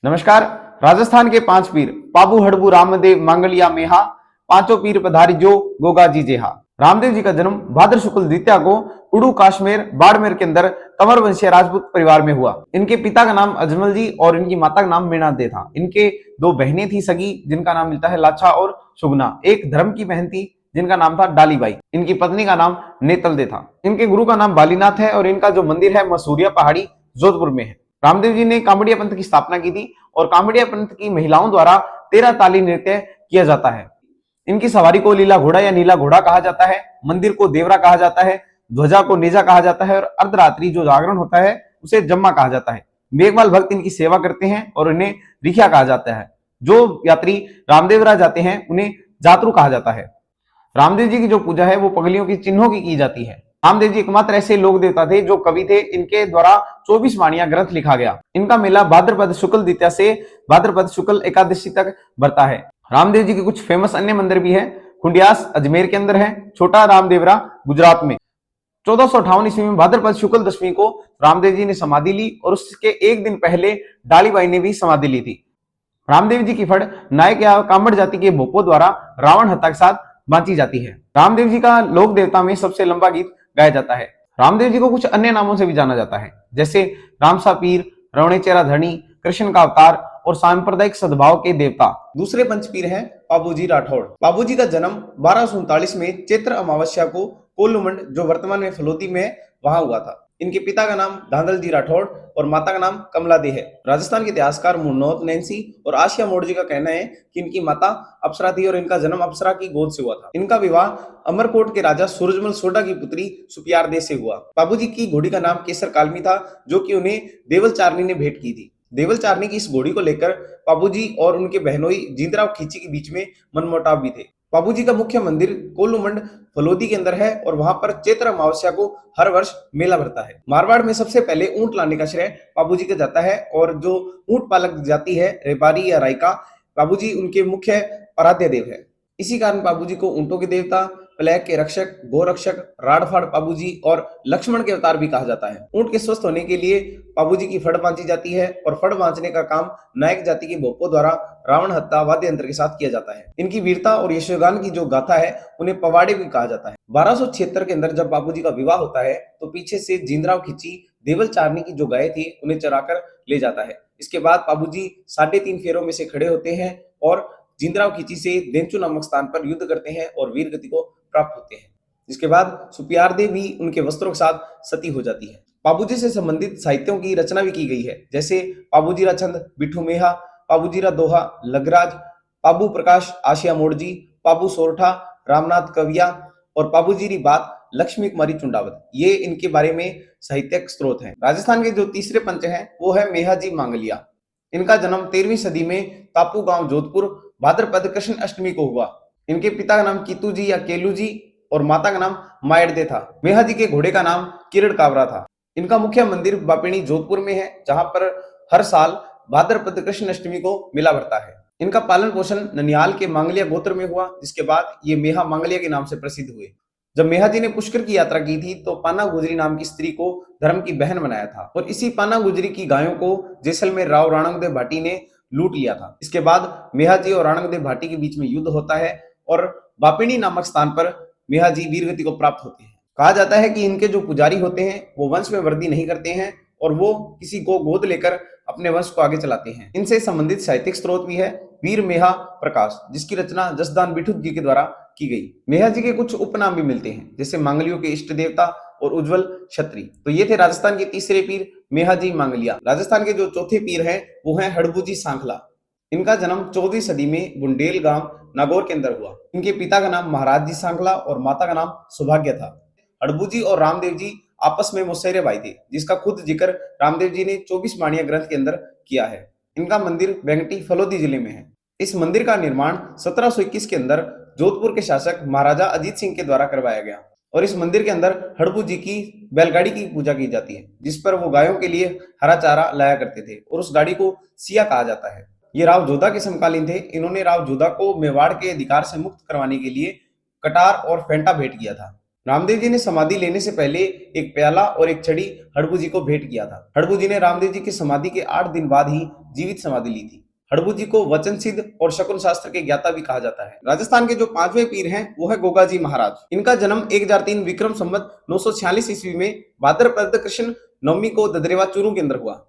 नमस्कार। राजस्थान के पांच पीर पाबू हड़बू रामदेव मांगलिया मेहा पांचों पीर पधारी जो गोगा जी जेहा। रामदेव जी का जन्म भाद्र शुक्ल द्वितीया को उड़ू काश्मीर बाड़मेर के अंदर तंवर वंशीय राजपूत परिवार में हुआ। इनके पिता का नाम अजमल जी और इनकी माता का नाम मीणा दे था। इनके दो बहनें थी सगी जिनका नाम मिलता है लाछा और सुगना। एक धर्म की बहन थी जिनका नाम था डालीबाई। इनकी पत्नी का नाम नेतल दे था। इनके गुरु का नाम बालीनाथ है और इनका जो मंदिर है मसूरिया पहाड़ी जोधपुर में है। रामदेव जी ने कामड़िया पंथ की स्थापना की थी और कामड़िया पंथ की महिलाओं द्वारा 13 ताली नृत्य किया जाता है। इनकी सवारी को लीला घोड़ा या नीला घोड़ा कहा जाता है। मंदिर को देवरा कहा जाता है। ध्वजा को नेजा कहा जाता है और अर्धरात्रि जो जागरण होता है उसे जम्मा कहा जाता है। मेघवाल भक्त इनकी सेवा करते हैं और इन्हें रिखिया कहा जाता है। जो यात्री रामदेवरा जाते हैं उन्हें जातरू कहा जाता है। रामदेव जी की जो पूजा है वो पगलियों की चिन्हों की जाती है। रामदेव जी एकमात्र ऐसे लोक देवता थे जो कवि थे। इनके द्वारा 24 वाणियां ग्रंथ लिखा गया। इनका मेला भाद्रपद शुक्ल द्वितीया से भाद्रपद शुक्ल एकादशी तक बढ़ता है। रामदेव जी के कुछ फेमस अन्य मंदिर भी है। खुंडियास अजमेर के अंदर है। छोटा रामदेवरा गुजरात में। 1458 ईस्वी में भाद्रपद शुक्ल दशमी को रामदेव जी ने समाधि ली और उसके एक दिन पहले डालीबाई ने भी समाधि ली थी। रामदेव जी की फड़ नायक या कामड़ जाति के भोपो द्वारा रावण हत्या के साथ बांची जाती है। रामदेव जी का लोक देवता में सबसे लंबा गीत गाया जाता है। रामदेव जी को कुछ अन्य नामों से भी जाना जाता है जैसे रामसा पीर, रवणेचेरा धनी, कृष्ण का अवतार और सांप्रदायिक सद्भाव के देवता। दूसरे पंच पीर हैं पाबूजी राठौड़। पाबूजी का जन्म 1239 में चैत्र अमावस्या को कोल्लुमंड जो वर्तमान में फलोदी में है वहां हुआ था। इनके पिता का नाम धांधल जी राठौड़ और माता का नाम कमला दे है। राजस्थान के इतिहासकार मुन्नौत नैन्सी और आशिया मोड़ जी का कहना है कि इनकी माता अप्सरा थी और इनका जन्म अप्सरा की गोद से हुआ था। इनका विवाह अमरकोट के राजा सूरजमल सोडा की पुत्री सुपियार दे से हुआ। बाबूजी की घोड़ी का नाम केसर कालमी था जो कि उन्हें देवल चारनी ने भेंट की थी। देवल चारनी की इस घोड़ी को लेकर बाबूजी और उनके बहनोई जिंदराव खींची के बीच में मनमुटाव भी थे। बाबूजी का मुख्य मंदिर कोल्लुमंड फलोदी के अंदर है और वहां पर चैत्र अमावस्या को हर वर्ष मेला भरता है। मारवाड़ में सबसे पहले ऊंट लाने का श्रेय बाबूजी का जाता है और जो ऊंट पालक जाति है रेपारी या रायका, बाबूजी उनके मुख्य आराध्य देव है। इसी कारण बाबूजी को ऊंटों के देवता, प्लेग के रक्षक, गोरक्षक, राड़फाड़ बाबूजी और लक्ष्मण के अवतार भी कहा जाता है। ऊंट के स्वस्थ होने के लिए बाबूजी की फड़ बांची जाती है और फड़ बांचने का काम नायक जाति के भोपों द्वारा रावण हत्या वाद्य यंत्र के साथ किया जाता है। इनकी वीरता और यशोगान की जो गाथा है उन्हें पवाड़े भी कहा जाता है। 1276 के अंदर जब बाबूजी का विवाह होता है तो पीछे से जिंदराव खिंची देवल चारनी की जो गाय थी उन्हें चराकर ले जाता है। इसके बाद बाबूजी 3.5 फेरों में से खड़े होते हैं और जिंदराव खिंची से देंचू नामक स्थान पर युद्ध करते हैं और वीर गति को प्राप्त होते हैं। इसके बाद सुपियार दे भी उनके वस्त्रों के साथ सती हो जाती है। बाबूजी से संबंधित साहित्यों की रचना भी की गई है जैसे पाबूजीरा छंद, बिठू मेहा, पाबूजीरा दोहा, लगराज, पाबू प्रकाश आशिया मोड़जी, पाबू सोरठा, रामनाथ कविया और पाबूजीरी बात लक्ष्मी कुमारी चुंडावत। ये इनके बारे में साहित्यिक स्रोत हैं। राजस्थान के जो तीसरे पंच हैं वो है मेहाजी मांगलिया। इनका जन्म 13वीं सदी में तापू गांव जोधपुर भाद्रपद कृष्ण अष्टमी को हुआ। इनके पिता का नाम कीतू जी या केलू जी और माता का नाम मायड़दे था। मेहा जी के घोड़े का नाम किरण कावरा था। इनका मुख्य मंदिर बापिणी जोधपुर में है जहां पर हर साल भाद्रपद कृष्ण अष्टमी को मेला भरता है। इनका पालन पोषण ननिहाल के मांगलिया गोत्र में हुआ जिसके बाद ये मेहा मांगलिया के नाम से प्रसिद्ध हुए। जब मेहा जी ने पुष्कर की यात्रा की थी तो पाना गुजरी नाम की स्त्री को धर्म की बहन बनाया था और इसी पाना गुजरी की गायों को जैसलमेर राव राणकदेव भाटी ने लूट लिया था। इसके बाद मेहा जी और राणकदेव भाटी के बीच में युद्ध होता है और बापिणी नामक स्थान पर मेहा जी वीरगति को प्राप्त होते हैं। कहा जाता है कि इनके जो पुजारी होते हैं वो वंश में वृद्धि नहीं करते हैं और वो किसी को गोद लेकर अपने वंश को आगे चलाते हैं। इनसे संबंधित साहित्यिक स्रोत भी है वीर मेहा प्रकाश जिसकी रचना जसदान बिठुत जी के द्वारा की गई। मेहा जी के कुछ उपनाम भी मिलते हैं जैसे मांगलियों के इष्ट देवता और उज्जवल क्षत्रि। तो ये थे राजस्थान के तीसरे पीर मेहा जी मांगलिया। राजस्थान के जो चौथे पीर हैं वो हैं हड़बूजी सांखला। इनका जन्म 14वीं सदी में बुंडेल गांव नागौर के अंदर हुआ। इनके पिता का नाम महाराज जी सांखला और माता का नाम सौभाग्य था। हड़बूजी और रामदेव जी आपस में मुसहरे भाई थे जिसका खुद जिक्र रामदेव जी ने 24 वाणिया ग्रंथ के अंदर किया है। इनका मंदिर बेंगटी फलोदी जिले में है। इस मंदिर का निर्माण 1721 के अंदर जोधपुर के शासक महाराजा अजीत सिंह के द्वारा करवाया गया और इस मंदिर के अंदर हड़बू जी की बैलगाड़ी की पूजा की जाती है जिस पर वो गायों के लिए हरा चारा लाया करते थे और उस गाड़ी को सिया कहा जाता है। ये राव जोधा के समकालीन थे। इन्होंने राव जोधा को मेवाड़ के अधिकार से मुक्त करवाने के लिए कटार और फेंटा भेंट किया था। रामदेव जी ने समाधि लेने से पहले एक प्याला और एक छड़ी हड़बू जी को भेंट किया था। हड़बू जी ने रामदेव जी की समाधि के 8 दिन बाद ही जीवित समाधि ली थी। हड़बू जी को वचन सिद्ध और शकुन शास्त्र के ज्ञाता भी कहा जाता है। राजस्थान के जो 5वें पीर हैं वो है गोगा जी महाराज। इनका जन्म 1003 विक्रम संवत 946 ईस्वी में भाद्रपद कृष्ण नवमी को ददरेवा चूरू के अंदर हुआ।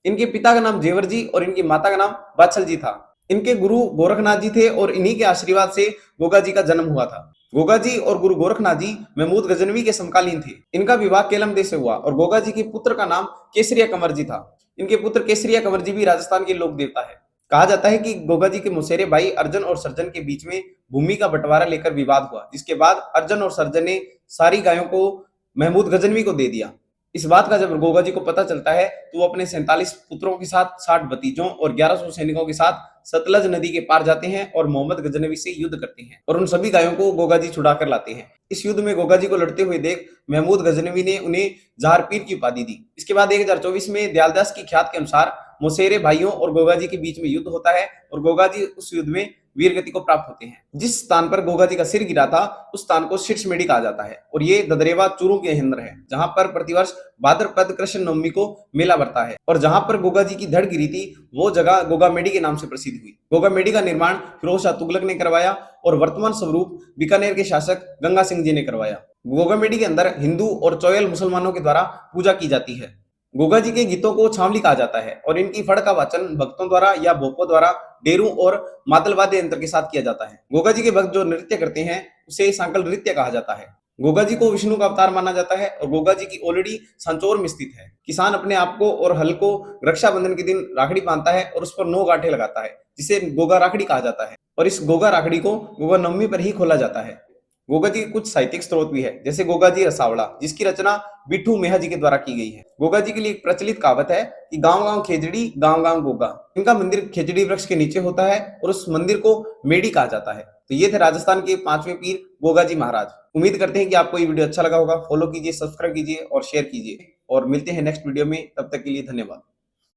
इनके पिता का नाम जेवर जी और इनकी माता का नाम बाछल जी था। इनके गुरु गोरखनाथ जी थे और इन्हीं के आशीर्वाद से गोगा जी का जन्म हुआ था। गोगा जी और गुरु गोरखनाथ जी महमूद गजनवी के समकालीन थे। इनका विवाह केलम देश से हुआ और गोगा जी के पुत्र का नाम केसरिया कंवर जी था। इनके पुत्र केसरिया कंवर जी भी राजस्थान के लोक देवता है। कहा जाता है कि गोगा जी के मुसेरे भाई अर्जन और सर्जन के बीच में भूमि का बंटवारा लेकर विवाद हुआ, जिसके बाद अर्जन और सर्जन ने सारी गायों को महमूद गजनवी को दे दिया। इस बात का जब गोगा जी को पता चलता है तो वो अपने 47 पुत्रों के साथ 60 भतीजों और 1100 सैनिकों के साथ सतलज नदी के पार जाते हैं और मोहम्मद गजनवी से युद्ध करते हैं और उन सभी गायों को गोगा जी छुड़ा कर लाते हैं। इस युद्ध में गोगा जी को लड़ते हुए देख महमूद गजनवी ने उन्हें जहार पीर की उपाधि दी। इसके बाद 1024 में दयालदास की ख्यात के अनुसार मोसेरे भाइयों और गोगा जी के बीच में युद्ध होता है और गोगा जी उस युद्ध में वीर गति को प्राप्त होते हैं। जिस स्थान पर गोगा जी का सिर गिरा था उस स्थान को शीर्षमेढ़ी कहा जाता है और ये ददरेवा चूरू के अंदर है, जहां पर प्रतिवर्ष भाद्रपद कृष्ण नवमी को मेला भरता है और जहां पर गोगा जी की धड़ गिरी थी वो जगह गोगामेडी के नाम से प्रसिद्ध हुई। गोगामेडी का निर्माण फिरोज शाह तुगलक ने करवाया और वर्तमान स्वरूप बीकानेर के शासक गंगा सिंह जी ने करवाया। गोगामेडी के अंदर हिंदू और चौयल मुसलमानों के द्वारा पूजा की जाती है। गोगा जी के गीतों को छावली कहा जाता है और इनकी फड़ का वाचन भक्तों द्वारा या भोपों द्वारा डेरू और मादल वाद्य यंत्र के साथ किया जाता है। गोगा जी के भक्त जो नृत्य करते हैं उसे सांकल नृत्य कहा जाता है। गोगा जी को विष्णु का अवतार माना जाता है और गोगा जी की ओलड़ी सांचौर में स्थित है। किसान अपने आप को और हल को रक्षाबंधन के दिन राखड़ी बांधता है और उस पर 9 गांठें लगाता है, जिसे गोगा राखड़ी कहा जाता है और इस गोगा राखड़ी को गोगा नवमी पर ही खोला जाता है। गोगा जी के कुछ साहित्यिक स्रोत भी है, जैसे गोगा जी रसावड़ा, जिसकी रचना बिट्ठू मेहा जी के द्वारा की गई है। गोगा जी के लिए एक प्रचलित कहावत है कि गांव गांव खेजड़ी गांव गांव गोगा। इनका मंदिर खेजड़ी वृक्ष के नीचे होता है और उस मंदिर को मेडी कहा जाता है। तो ये थे राजस्थान के 5वें पीर गोगा जी महाराज। उम्मीद करते हैं कि आपको ये वीडियो अच्छा लगा होगा। फॉलो कीजिए, सब्सक्राइब कीजिए और शेयर कीजिए और मिलते हैं नेक्स्ट वीडियो में। तब तक के लिए धन्यवाद।